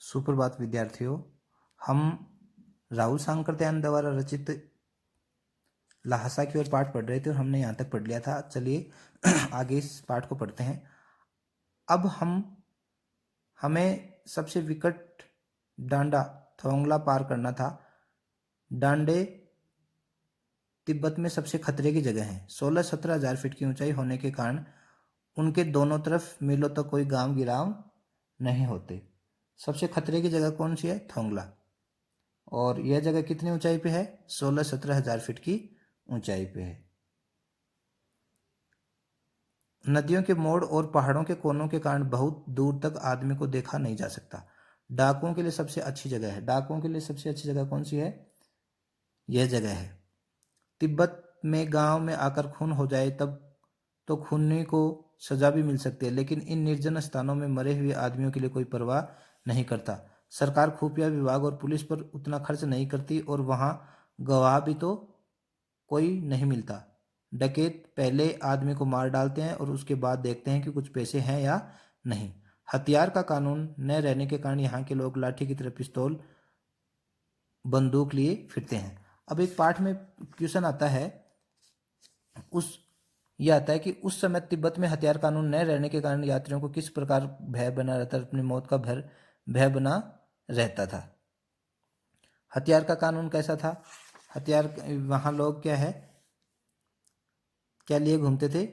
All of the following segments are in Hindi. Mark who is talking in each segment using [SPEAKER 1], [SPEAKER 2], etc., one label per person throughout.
[SPEAKER 1] सुप्रभात विद्यार्थियों। हम राहुल सांकृत्यायन द्वारा रचित लहासा की ओर पाठ पढ़ रहे थे और हमने यहाँ तक पढ़ लिया था। चलिए आगे इस पाठ को पढ़ते हैं। अब हमें सबसे विकट डांडा थोंगला पार करना था। डांडे तिब्बत में सबसे खतरे की जगह है। 16-17 हजार फीट की ऊंचाई होने के कारण उनके दोनों तरफ मीलों तक कोई गांव गिराव नहीं होते। सबसे खतरे की जगह कौन सी है? थोंगला। और यह जगह कितनी ऊंचाई पे है? 16-17 हजार फीट की ऊंचाई पे है। नदियों के मोड़ और पहाड़ों के कोनों के कारण बहुत दूर तक आदमी को देखा नहीं जा सकता। डाकुओं के लिए सबसे अच्छी जगह है। डाकुओं के लिए सबसे अच्छी जगह कौन सी है? यह जगह है। तिब्बत में गांव में आकर खून हो जाए तब तो खूनी को सजा भी मिल सकती है, लेकिन इन निर्जन स्थानों में मरे हुए आदमियों के लिए कोई परवाह नहीं करता। सरकार खुफिया विभाग और पुलिस पर उतना खर्च नहीं करती और वहां गवाह भी तो कोई नहीं मिलता। डकैत पहले आदमी को मार डालते हैं और उसके बाद देखते हैं कि कुछ पैसे हैं या नहीं। हथियार का कानून न रहने के कारण यहाँ के लोग लाठी की तरह पिस्तौल बंदूक लिए फिरते हैं। अब एक पाठ में क्वेश्चन आता है, यह आता है कि उस समय तिब्बत में हथियार कानून न रहने के कारण यात्रियों को किस प्रकार भय बना रहता, अपनी मौत का भय बना रहता था। हथियार का कानून कैसा था? हथियार वहां लोग क्या लिए घूमते थे?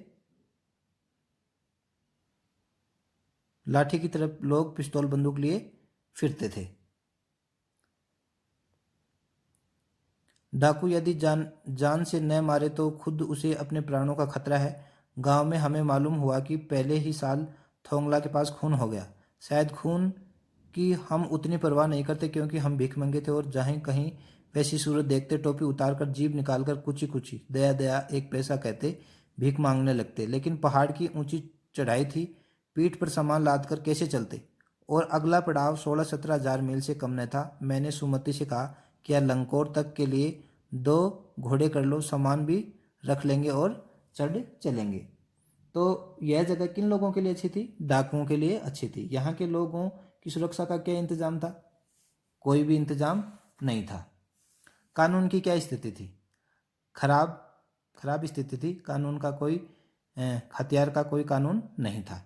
[SPEAKER 1] लाठी की तरफ लोग पिस्तौल बंदूक लिए फिरते थे। डाकू यदि जान से न मारे तो खुद उसे अपने प्राणों का खतरा है। गांव में हमें मालूम हुआ कि पहले ही साल थोंगला के पास खून हो गया। शायद खून की हम उतनी परवाह नहीं करते क्योंकि हम भीख मंगे थे और जहाँ कहीं वैसी सूरत देखते टोपी उतारकर जीभ निकालकर कुची कुची दया दया एक पैसा कहते भीख मांगने लगते। लेकिन पहाड़ की ऊंची चढ़ाई थी, पीठ पर सामान लाद कर कैसे चलते? और अगला पड़ाव 16-17 हजार मील से कम न था। मैंने सुमति से कहा, क्या लंकोर तक के लिए 2 घोड़े कर लो, सामान भी रख लेंगे और चढ़ चलेंगे। तो यह जगह किन लोगों के लिए अच्छी थी? डाकुओं के लिए अच्छी थी। यहाँ के लोगों की सुरक्षा का क्या इंतजाम था? कोई भी इंतजाम नहीं था। कानून की क्या स्थिति थी? खराब स्थिति थी। कानून का कोई हथियार का कोई कानून नहीं था।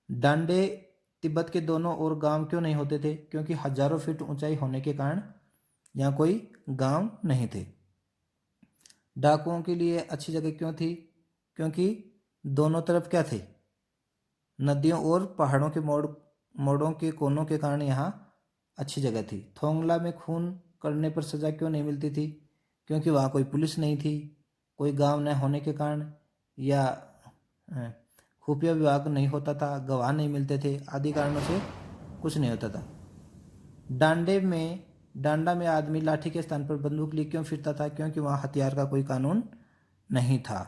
[SPEAKER 1] डांडे तिब्बत के दोनों ओर गांव क्यों नहीं होते थे? क्योंकि हजारों फीट ऊंचाई होने के कारण यहाँ कोई गांव नहीं थे। डाकुओं के लिए अच्छी जगह क्यों थी? क्योंकि दोनों तरफ क्या थे? नदियों और पहाड़ों के मोड़ों के कोनों के कारण यहाँ अच्छी जगह थी। थोंगला में खून करने पर सजा क्यों नहीं मिलती थी? क्योंकि वहाँ कोई पुलिस नहीं थी, कोई गांव न होने के कारण, या खुफिया विभाग नहीं होता था, गवाह नहीं मिलते थे, आदि कारणों से कुछ नहीं होता था। डांडा में आदमी लाठी के स्थान पर बंदूक लिए क्यों फिरता था? क्योंकि वहाँ हथियार का कोई कानून नहीं था।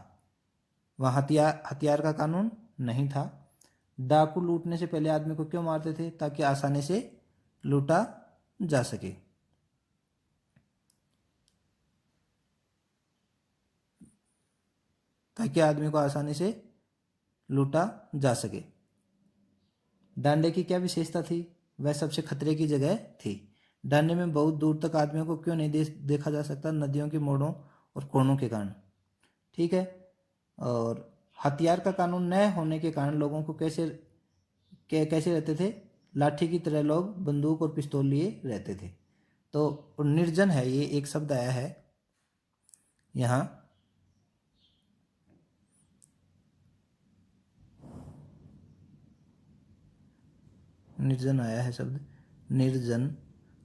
[SPEAKER 1] वहाँ हथियार का कानून नहीं था। डाकू लूटने से पहले आदमी को क्यों मारते थे? ताकि आसानी से लूटा जा सके। ताकि आदमी को आसानी से लूटा जा सके। डांडे की क्या विशेषता थी? वह सबसे खतरे की जगह थी। डांडे में बहुत दूर तक आदमियों को क्यों नहीं देखा जा सकता? नदियों के मोड़ों और कोनों के कारण। ठीक है। और हथियार का कानून न होने के कारण लोगों को कैसे रहते थे? लाठी की तरह लोग बंदूक और पिस्तौल लिए रहते थे। तो निर्जन है, ये एक शब्द आया है यहाँ। निर्जन आया है शब्द, निर्जन।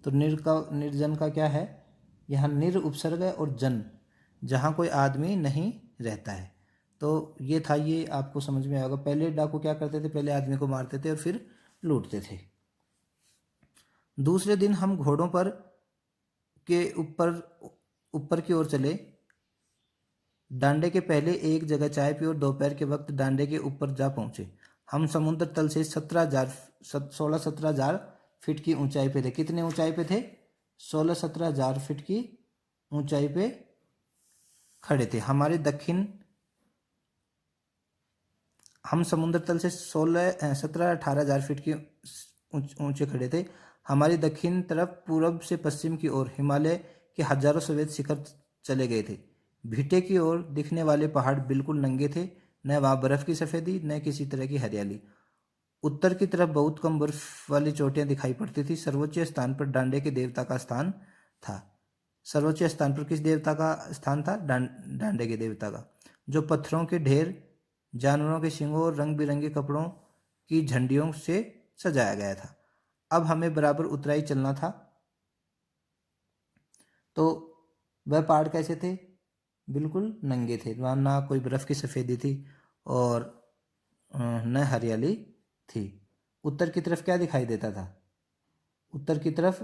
[SPEAKER 1] तो निर्जन का क्या है? यहाँ निर उपसर्ग है और जन, जहाँ कोई आदमी नहीं रहता है। तो ये था, ये आपको समझ में आएगा। पहले डाकू क्या करते थे? पहले आदमी को मारते थे और फिर लूटते थे। दूसरे दिन हम घोड़ों पर के ऊपर की ओर चले। डांडे के पहले एक जगह चाय पी और दोपहर के वक्त डांडे के ऊपर जा पहुंचे। हम समुद्र तल से 16-17 हजार फीट की ऊंचाई पे थे। कितने ऊंचाई पे थे? 16-17 हजार फीट की ऊंचाई पे खड़े थे। हम समुद्र तल से 17-18 हजार फीट की ऊंचे खड़े थे। हमारी दक्षिण तरफ पूरब से पश्चिम की ओर हिमालय के हजारों सफेद शिखर चले गए थे। भीटे की ओर दिखने वाले पहाड़ बिल्कुल नंगे थे, न वहाँ बर्फ की सफेदी न किसी तरह की हरियाली। उत्तर की तरफ बहुत कम बर्फ वाली चोटियां दिखाई पड़ती थी। सर्वोच्च स्थान पर डांडे के देवता का स्थान था। सर्वोच्च स्थान पर किस देवता का स्थान था? डांडे के देवता का, जो पत्थरों के ढेर, जानवरों के सींगों और रंग बिरंगे कपड़ों की झंडियों से सजाया गया था। अब हमें बराबर उतराई चलना था। तो वह पहाड़ कैसे थे? बिल्कुल नंगे थे, वहाँ ना कोई बर्फ की सफ़ेदी थी और न हरियाली थी। उत्तर की तरफ क्या दिखाई देता था? उत्तर की तरफ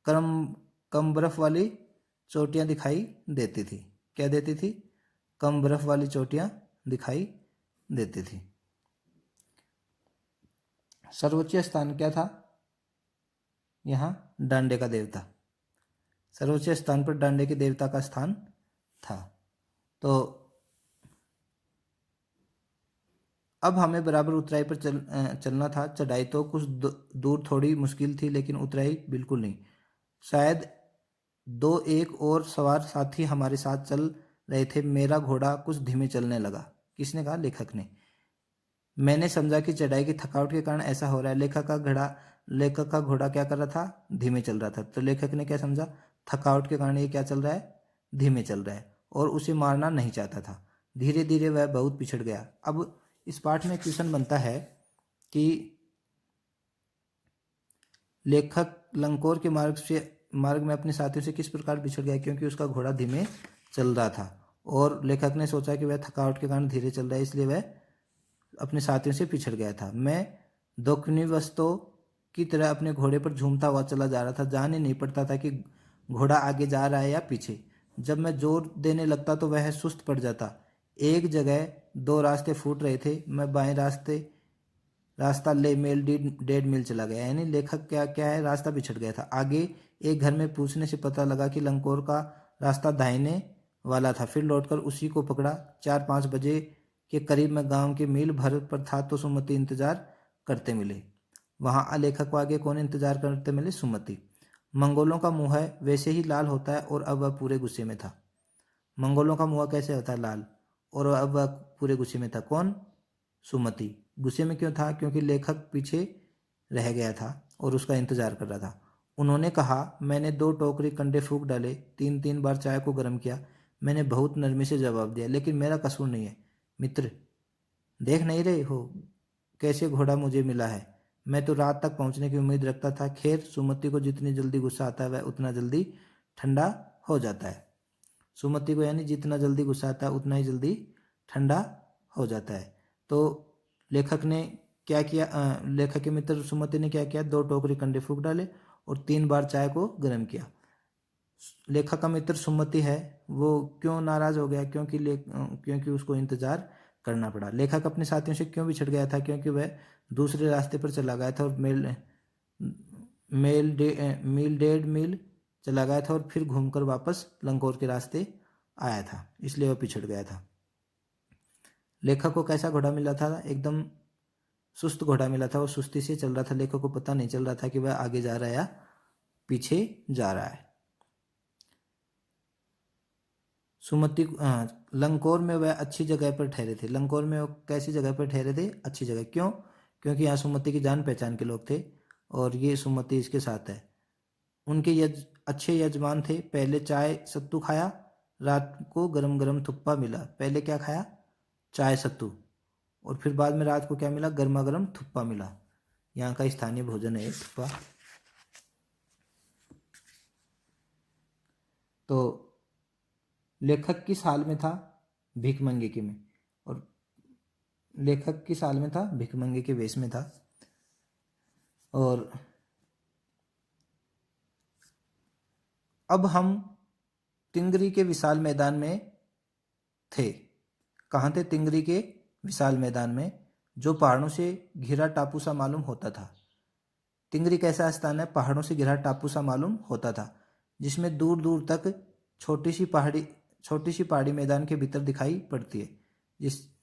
[SPEAKER 1] कम कम बर्फ वाली चोटियाँ दिखाई देती थी। क्या देती थी? कम बर्फ वाली चोटियाँ दिखाई देती थी। सर्वोच्च स्थान क्या था? यहाँ डांडे का देवता। सर्वोच्च स्थान पर डांडे के देवता का स्थान था। तो अब हमें बराबर उतराई पर चलना था। चढ़ाई तो कुछ दूर थोड़ी मुश्किल थी, लेकिन उतराई बिल्कुल नहीं। शायद दो एक और सवार साथी हमारे साथ चल रहे थे। मेरा घोड़ा कुछ धीमे चलने लगा। किसने कहा? लेखक ने। मैंने समझा कि चढ़ाई की थकावट के कारण ऐसा हो रहा है। लेखक का घोड़ा क्या कर रहा था? धीमे चल रहा था। तो लेखक ने क्या समझा? थकावट के कारण ये क्या चल रहा है? धीमे चल रहा है और उसे मारना नहीं चाहता था। धीरे धीरे वह बहुत पिछड़ गया। अब इस पाठ में क्वेश्चन बनता है कि लेखक लंकोर के मार्ग में अपने साथियों से किस प्रकार बिछड़ गया, क्योंकि उसका घोड़ा धीमे चल रहा था और लेखक ने सोचा कि वह थकावट के कारण धीरे चल रहा है, इसलिए वह अपने साथियों से पिछड़ गया था। मैं दक्षिणी वस्तु की तरह अपने घोड़े पर झूमता हुआ चला जा रहा था। जान ही नहीं पड़ता था कि घोड़ा आगे जा रहा है या पीछे। जब मैं जोर देने लगता तो वह सुस्त पड़ जाता। एक जगह दो रास्ते फूट रहे थे। मैं बाएं रास्ता ले मेल 1.5 मील चला गया, यानी लेखक क्या क्या है, रास्ता बिछड़ गया था। आगे एक घर में पूछने से पता लगा कि लंकोर का रास्ता दाहिने वाला था। फिर लौटकर उसी को पकड़ा। 4-5 बजे के करीब मैं गांव के मील भर पर था तो सुमति इंतजार करते मिले। वहां लेखक को आगे कौन इंतजार करते मिले? सुमति। मंगोलों का मुंह है वैसे ही लाल होता है और अब वह पूरे गुस्से में था। मंगोलों का मुंह कैसे होता है? लाल। और अब वह पूरे गुस्से में था। कौन? सुमति। गुस्से में क्यों था? क्योंकि लेखक पीछे रह गया था और उसका इंतजार कर रहा था। उन्होंने कहा, मैंने 2 टोकरी कंडे फूंक डाले, 3-3 बार चाय को गर्म किया। मैंने बहुत नरमी से जवाब दिया, लेकिन मेरा कसूर नहीं है। मित्र, देख नहीं रहे हो कैसे घोड़ा मुझे मिला है? मैं तो रात तक पहुंचने की उम्मीद रखता था। खैर, सुमति को जितनी जल्दी गुस्सा आता है वह उतना जल्दी ठंडा हो जाता है। सुमति को यानी जितना जल्दी गुस्सा आता है उतना ही जल्दी ठंडा हो जाता है। तो लेखक ने क्या किया? लेखक के मित्र सुमति ने क्या किया? 2 टोकरी कंडे फूंक डाले और 3 बार चाय को गर्म किया। लेखक का मित्र सुमति है वो क्यों नाराज हो गया? क्योंकि उसको इंतजार करना पड़ा। लेखक अपने साथियों से क्यों बिछड़ गया था? क्योंकि वह दूसरे रास्ते पर चला गया था और मील 1.5 मील चला गया था और फिर घूमकर वापस लंकोर के रास्ते आया था, इसलिए वह पिछड़ गया था। लेखक को कैसा घोड़ा मिला था? एकदम सुस्त घोड़ा मिला था। वो सुस्ती से चल रहा था। लेखक को पता नहीं चल रहा था कि वह आगे जा रहा है या पीछे जा रहा है। सुमति लंकोर में वह अच्छी जगह पर ठहरे थे। लंकोर में वो कैसी जगह पर ठहरे थे? अच्छी जगह। क्यों? क्योंकि यहाँ सुमति की जान पहचान के लोग थे और ये सुमति इसके साथ है। उनके अच्छे यजमान थे। पहले चाय सत्तू खाया, रात को गरम गरम थुप्पा मिला। पहले क्या खाया? चाय सत्तू, और फिर बाद में रात को क्या मिला? गर्मा गर्म थुप्पा मिला। यहाँ का स्थानीय भोजन है थुप्पा। तो लेखक किस हाल में था? भिखमंगे के में। और लेखक किस हाल में था? भिखमंगे के वेश में था। और अब हम तिंगरी के विशाल मैदान में थे। कहाँ थे? तिंगरी के विशाल मैदान में, जो पहाड़ों से घिरा टापू सा मालूम होता था। तिंगरी कैसा स्थान है? पहाड़ों से घिरा टापू सा मालूम होता था, जिसमें दूर दूर तक छोटी सी पहाड़ी मैदान के भीतर दिखाई पड़ती है।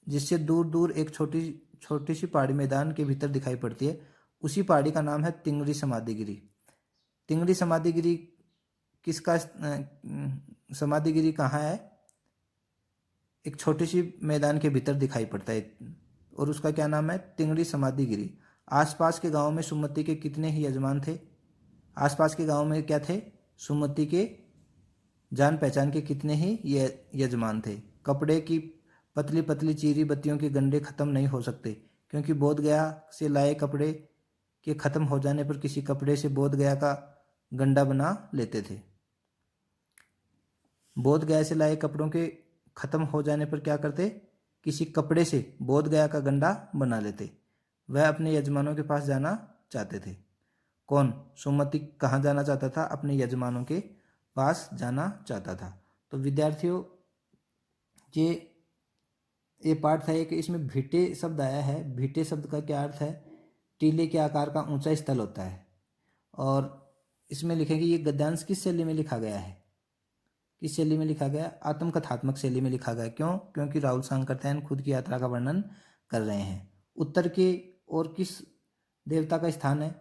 [SPEAKER 1] जिससे दूर दूर एक छोटी सी पहाड़ी मैदान के भीतर दिखाई पड़ती है। उसी पहाड़ी का नाम है तिंगरी समाधिगिरी। तिंगरी समाधिगिरी किसका समाधिगिरी कहाँ है? एक छोटी सी मैदान के भीतर दिखाई पड़ता है और उसका क्या नाम है? तिंगरी समाधिगिरी। आसपास के गांव में सुमति के कितने ही यजमान थे? आसपास के गांव में क्या थे? सुमति के जान पहचान के कितने ही यजमान थे। कपड़े की पतली पतली चीरी बत्तियों के गंडे खत्म नहीं हो सकते, क्योंकि बोध गया से लाए कपड़े के खत्म हो जाने पर किसी कपड़े से बोध गया का गंडा बना लेते थे। बोध गया से लाए कपड़ों के खत्म हो जाने पर क्या करते? किसी कपड़े से बोध गया का गंडा बना लेते। वह अपने यजमानों के पास जाना चाहते थे। कौन? सुमति कहाँ जाना चाहता था? अपने यजमानों के पास जाना चाहता था। तो विद्यार्थियों, ये पाठ था एक। इसमें भीटे शब्द आया है। भीटे शब्द का क्या अर्थ है? टीले के आकार का ऊंचा स्थल होता है। और इसमें लिखेंगे ये गद्यांश किस शैली में लिखा गया है? किस शैली में लिखा गया? आत्मकथात्मक शैली में लिखा गया। क्यों? क्योंकि राहुल सांकरतैन खुद की यात्रा का वर्णन कर रहे हैं। उत्तर के और किस देवता का स्थान है?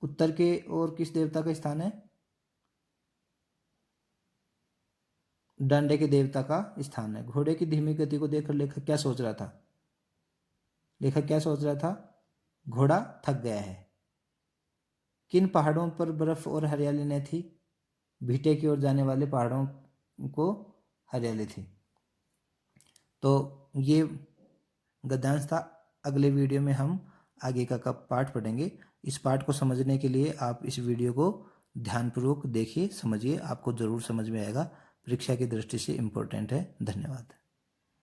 [SPEAKER 1] उत्तर के और किस देवता का स्थान है? डांडे के देवता का स्थान है। घोड़े की धीमी गति को देखकर लेखक क्या सोच रहा था? लेखक क्या सोच रहा था? घोड़ा थक गया है। किन पहाड़ों पर बर्फ और हरियाली नहीं थी? भीटे की ओर जाने वाले पहाड़ों को हरियाली थी। तो ये गद्यांश था। अगले वीडियो में हम आगे का पाठ पढ़ेंगे। इस पाठ को समझने के लिए आप इस वीडियो को ध्यानपूर्वक देखिए, समझिए, आपको ज़रूर समझ में आएगा। परीक्षा की दृष्टि से इम्पोर्टेंट है। धन्यवाद।